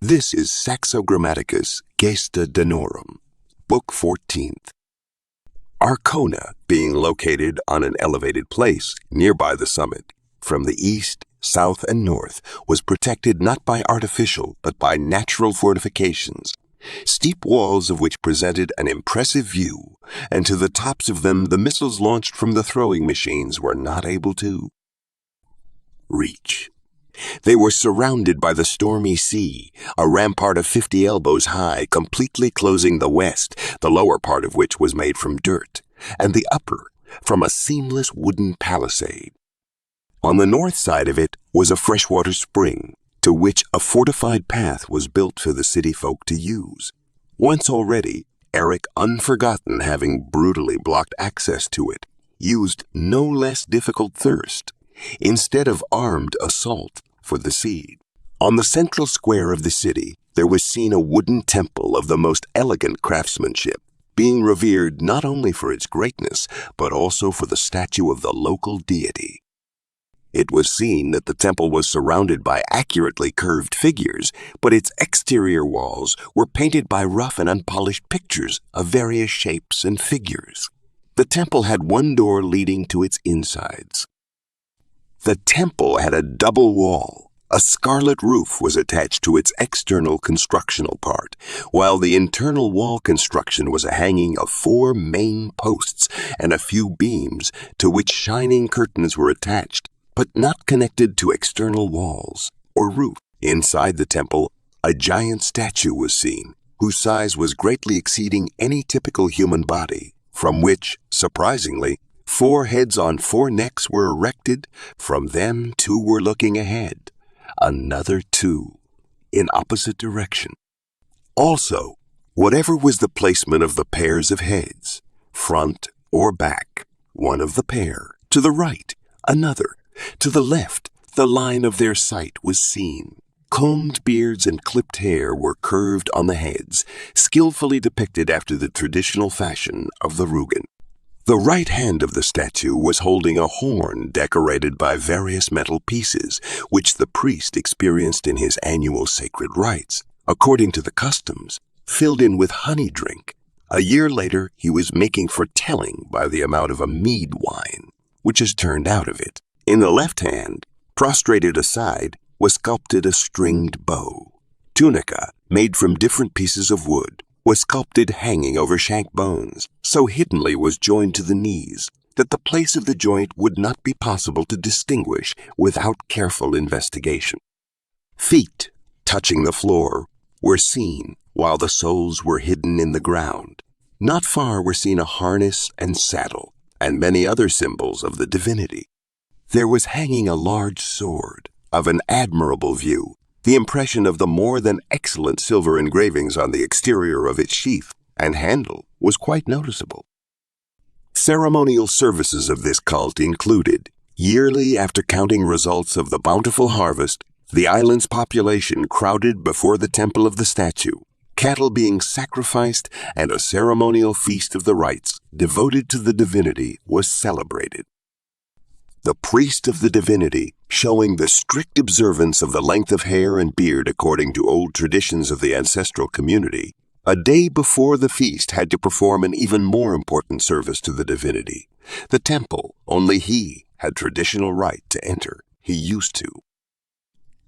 This is Saxo Grammaticus, Gesta Danorum, Book 14th. Arkona, being located on an elevated place nearby the summit, from the east, south, and north, was protected not by artificial but by natural fortifications, steep walls of which presented an impressive view, and to the tops of them the missiles launched from the throwing machines were not able to reach. They were surrounded by the stormy sea, a rampart of 50 elbows high, completely closing the west, the lower part of which was made from dirt, and the upper from a seamless wooden palisade. On the north side of it was a freshwater spring, to which a fortified path was built for the city folk to use. Once already, Eric, unforgotten having brutally blocked access to it, used no less difficult thirst, instead of armed assault, for the siege. On the central square of the city, there was seen a wooden temple of the most elegant craftsmanship, being revered not only for its greatness, but also for the statue of the local deity. It was seen that the temple was surrounded by accurately curved figures, but its exterior walls were painted by rough and unpolished pictures of various shapes and figures. The temple had one door leading to its insides. The temple had a double wall. A scarlet roof was attached to its external constructional part, while the internal wall construction was a hanging of 4 main posts and a few beams to which shining curtains were attached, but not connected to external walls or roof. Inside the temple, a giant statue was seen, whose size was greatly exceeding any typical human body, from which, surprisingly, 4 heads on 4 necks were erected. From them 2 were looking ahead, another 2 in opposite direction. Also, whatever was the placement of the pairs of heads, front or back, one of the pair, to the right, another, to the left, the line of their sight was seen. Combed beards and clipped hair were curved on the heads, skillfully depicted after the traditional fashion of the Rügen. The right hand of the statue was holding a horn decorated by various metal pieces, which the priest experienced in his annual sacred rites, according to the customs, filled in with honey drink. A year later, he was making for telling by the amount of a mead wine, which has turned out of it. In the left hand, prostrated aside, was sculpted a stringed bow. Tunica, made from different pieces of wood, was sculpted hanging over shank bones, so hiddenly was joined to the knees that the place of the joint would not be possible to distinguish without careful investigation. Feet, touching the floor, were seen while the soles were hidden in the ground. Not far were seen a harness and saddle, and many other symbols of the divinity. There was hanging a large sword, of an admirable view. The impression of the more than excellent silver engravings on the exterior of its sheath and handle was quite noticeable. Ceremonial services of this cult included, yearly after counting results of the bountiful harvest, the island's population crowded before the temple of the statue, cattle being sacrificed, and a ceremonial feast of the rites devoted to the divinity was celebrated. The priest of the divinity, showing the strict observance of the length of hair and beard according to old traditions of the ancestral community, a day before the feast had to perform an even more important service to the divinity. The temple, only he had traditional right to enter. He used to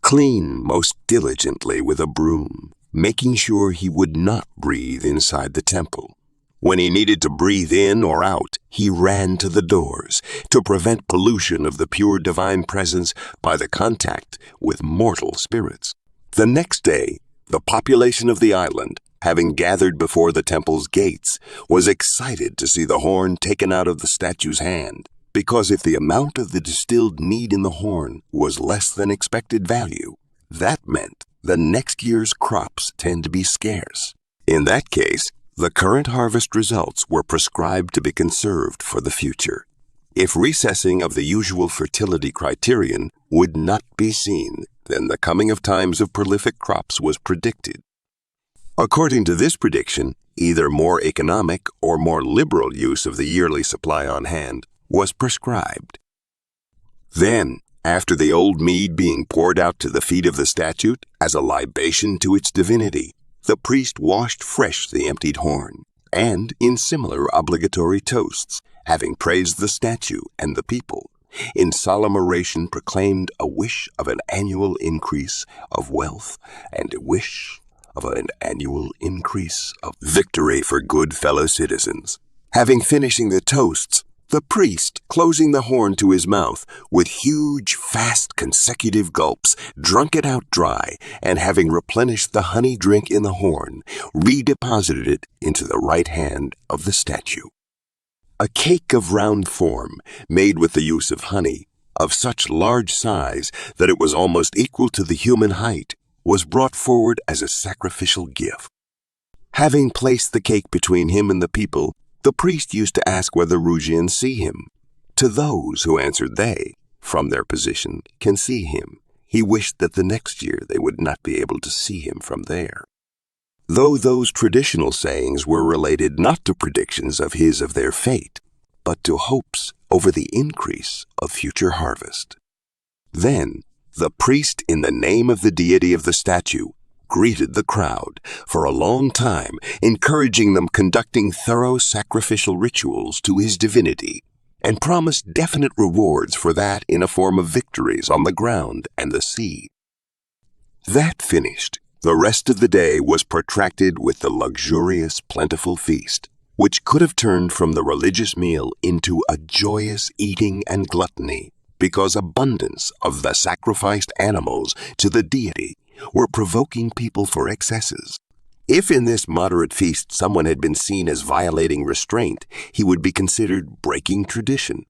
clean most diligently with a broom, making sure he would not breathe inside the temple. When he needed to breathe in or out, he ran to the doors to prevent pollution of the pure divine presence by the contact with mortal spirits. The next day, the population of the island, having gathered before the temple's gates, was excited to see the horn taken out of the statue's hand, because if the amount of the distilled mead in the horn was less than expected value, that meant the next year's crops tend to be scarce. In that case, the current harvest results were prescribed to be conserved for the future. If recessing of the usual fertility criterion would not be seen, then the coming of times of prolific crops was predicted. According to this prediction, either more economic or more liberal use of the yearly supply on hand was prescribed. Then, After the old mead being poured out to the feet of the statue as a libation to its divinity, the priest washed fresh the emptied horn, and, in similar obligatory toasts, having praised the statue and the people, in solemn oration proclaimed a wish of an annual increase of wealth and a wish of an annual increase of victory for good fellow citizens. Having finishing the toasts, the priest, closing the horn to his mouth, with huge, fast, consecutive gulps, drunk it out dry, and having replenished the honey drink in the horn, redeposited it into the right hand of the statue. A cake of round form, made with the use of honey, of such large size that it was almost equal to the human height, was brought forward as a sacrificial gift. Having placed the cake between him and the people, the priest used to ask whether Rugians see him. To those who answered they, from their position, can see him, he wished that the next year they would not be able to see him from there. Though those traditional sayings were related not to predictions of their fate, but to hopes over the increase of future harvest. Then, the priest, in the name of the deity of the statue, greeted the crowd for a long time, encouraging them conducting thorough sacrificial rituals to his divinity, and promised definite rewards for that in a form of victories on the ground and the sea. That finished, the rest of the day was protracted with the luxurious, plentiful feast, which could have turned from the religious meal into a joyous eating and gluttony, because abundance of the sacrificed animals to the deity were provoking people for excesses. If in this moderate feast someone had been seen as violating restraint, he would be considered breaking tradition.